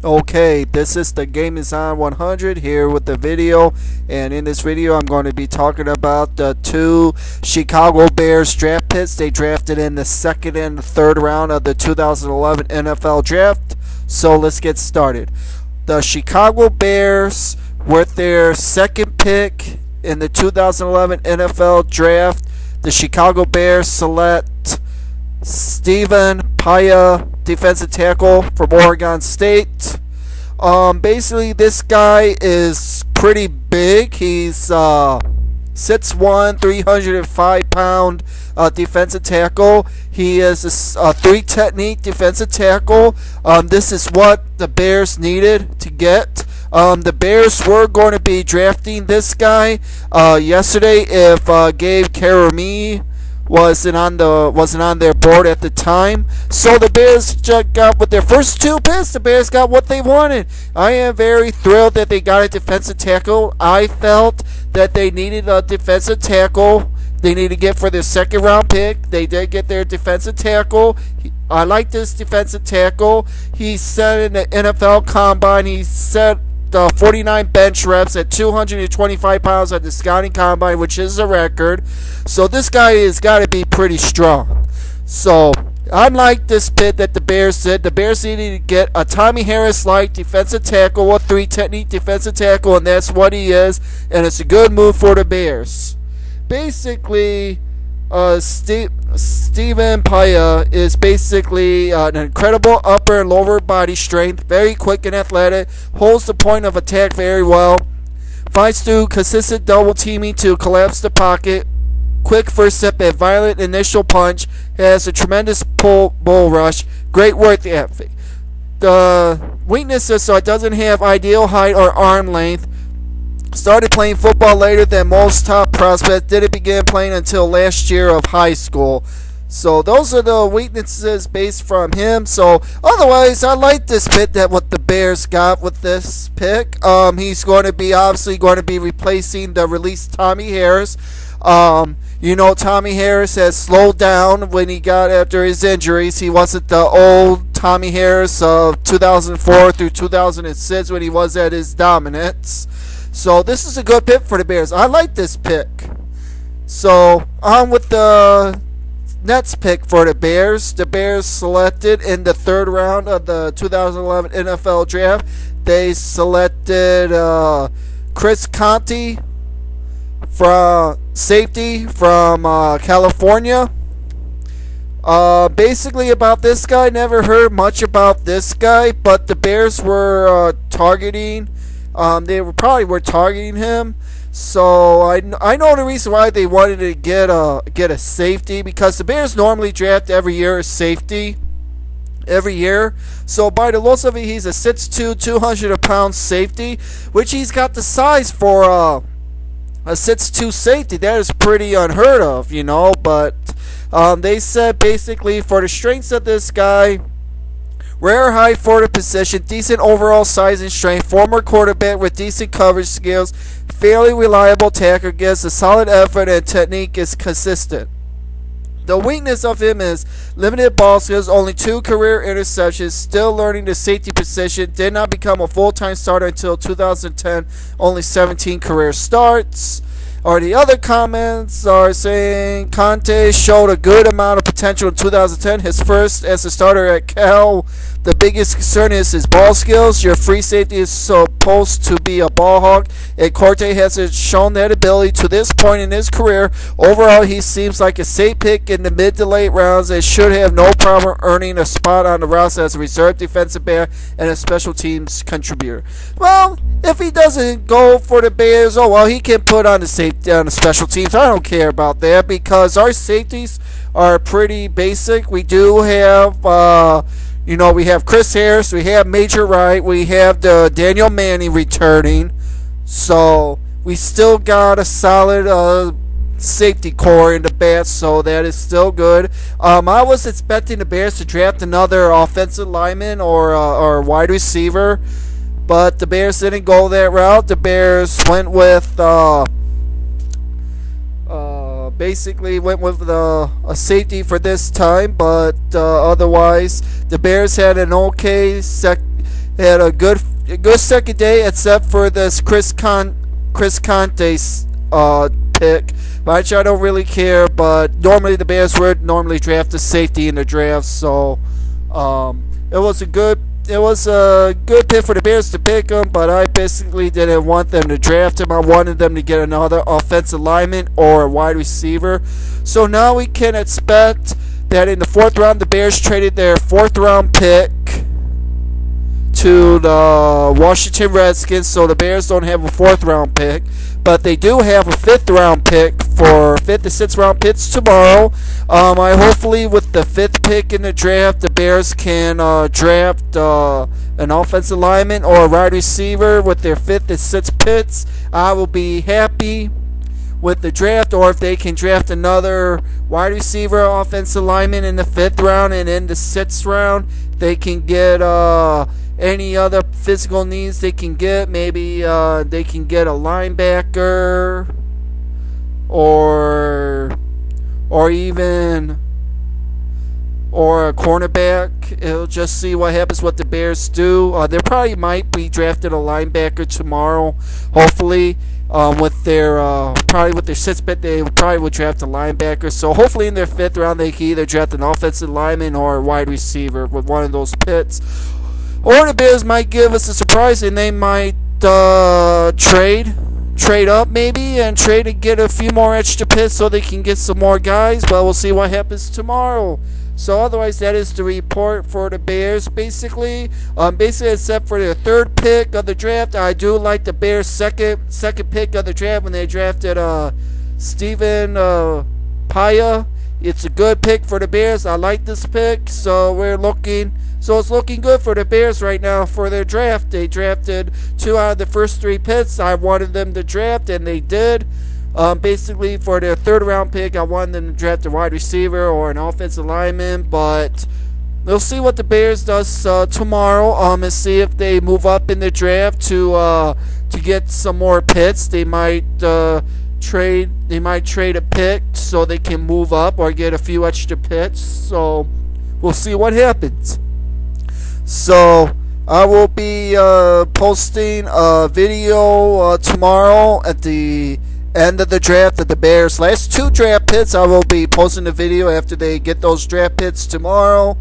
Okay, this is the Game is On 100 here with the video, and in this video I'm going to be talking about the two Chicago Bears draft picks they drafted in the second and third round of the 2011 NFL Draft. So let's get started. The Chicago Bears, with their second pick in the 2011 NFL Draft, the Chicago Bears select Stephan Paea, defensive tackle from Oregon State. Basically, this guy is pretty big. He's 6'1", 305-pound defensive tackle. He is a three-technique defensive tackle. This is what the Bears needed to get. The Bears were going to be drafting this guy yesterday if Gabe Carami wasn't on their board at the time. So the Bears just got, with their first two picks, the Bears got what they wanted. I am very thrilled that they got a defensive tackle. I felt that they needed a defensive tackle. They need to get for their second round pick. They did get their defensive tackle. I like this defensive tackle. He said in the NFL Combine, he set 49 bench reps at 225 pounds at the scouting combine, which is a record. So this guy has got to be pretty strong. So unlike this pick that the Bears did, the Bears needed to get a Tommy Harris-like defensive tackle, a three-technique defensive tackle, and that's what he is. And it's a good move for the Bears. Basically, Stephan Paea is basically an incredible upper and lower body strength, very quick and athletic, holds the point of attack very well, fights through consistent double teaming to collapse the pocket, quick first step and violent initial punch, has a tremendous bull rush, great work ethic. The weaknesses, so it doesn't have ideal height or arm length. Started playing football later than most top prospects. Didn't begin playing until last year of high school. So those are the weaknesses based from him. So otherwise, I like this pick that what the Bears got with this pick. He's going to be obviously going to be replacing the released Tommy Harris. You know, Tommy Harris has slowed down when he got after his injuries. He wasn't the old Tommy Harris of 2004 through 2006 when he was at his dominance. So this is a good pick for the Bears. I like this pick. So on with the next pick for the Bears. The Bears selected in the third round of the 2011 NFL Draft. They selected Chris Conte, from safety from California. Basically about this guy, never heard much about this guy, but the Bears were targeting. They were targeting him. So I know the reason why they wanted to get a safety, because the Bears normally draft every year a safety. Every year. So by the looks of it, he's a 6'2", 200-pound safety, which he's got the size for a 6'2" safety. That is pretty unheard of, you know. But they said basically for the strengths of this guy, rare height for the position, decent overall size and strength, former quarterback with decent coverage skills, fairly reliable tackler, gives a solid effort and technique is consistent. The weakness of him is limited ball skills, only 2 career interceptions, still learning the safety position, did not become a full-time starter until 2010, only 17 career starts. Or the other comments are saying Conte showed a good amount of potential in 2010, his first as a starter at Cal. The biggest concern is his ball skills. Your free safety is supposed to be a ball hawk, and Conte hasn't shown that ability to this point in his career. Overall, he seems like a safe pick in the mid to late rounds and should have no problem earning a spot on the roster as a reserve defensive back and a special teams contributor. Well, if he doesn't go for the Bears, oh well, he can put on the safety on the special teams. I don't care about that because our safeties are pretty basic. We do have we have Chris Harris, we have Major Wright, we have the Daniel Manning returning. So we still got a solid safety core in the bats, so that is still good. I was expecting the Bears to draft another offensive lineman or wide receiver, but the Bears didn't go that route. The Bears went with basically went with a safety for this time, but otherwise the Bears had an okay had a good second day, except for this Chris Conte's pick, which I don't really care. But normally the Bears would normally draft a safety in the draft, so it was a good pick for the Bears to pick him. But I basically didn't want them to draft him. I wanted them to get another offensive lineman or a wide receiver. So now we can expect that in the 4th round, the Bears traded their 4th round pick to the Washington Redskins, so the Bears don't have a 4th round pick, but they do have a 5th round pick for 5th and 6th round picks tomorrow. I hopefully with the 5th pick in the draft, the Bears can draft an offensive lineman or a wide receiver with their 5th and 6th picks. I will be happy with the draft, or if they can draft another wide receiver, offensive lineman in the 5th round, and in the 6th round they can get any other physical needs they can get. Maybe they can get a linebacker or even a cornerback. It'll just see what happens, what the Bears do. They probably might be drafting a linebacker tomorrow, hopefully. With their 6th pick, they probably would draft a linebacker. So hopefully in their 5th round, they can either draft an offensive lineman or a wide receiver with one of those picks. Or the Bears might give us a surprise and they might trade up maybe and trade and get a few more extra picks so they can get some more guys. But we'll see what happens tomorrow. So otherwise, that is the report for the Bears. Basically, except for their 3rd pick of the draft, I do like the Bears' second pick of the draft when they drafted Stephan Paea. It's a good pick for the Bears. I like this pick, so it's looking good for the Bears right now for their draft. They drafted 2 out of the first 3 picks I wanted them to draft, and they did. Basically, for their 3rd round pick, I wanted them to draft a wide receiver or an offensive lineman, but we'll see what the Bears does tomorrow. And see if they move up in the draft to get some more picks. They might trade a pick so they can move up or get a few extra picks. So we'll see what happens. So I will be posting a video tomorrow at the end of the draft of the Bears' last 2 draft picks. I will be posting the video after they get those draft picks tomorrow.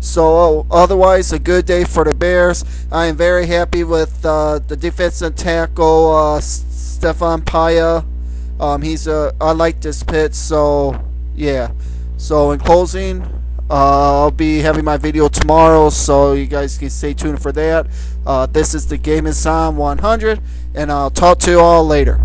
So otherwise, a good day for the Bears. I am very happy with the defensive tackle Stephan Paea. I like this pick. So yeah. So in closing, I'll be having my video tomorrow, so you guys can stay tuned for that. This is the Game is On 100, and I'll talk to you all later.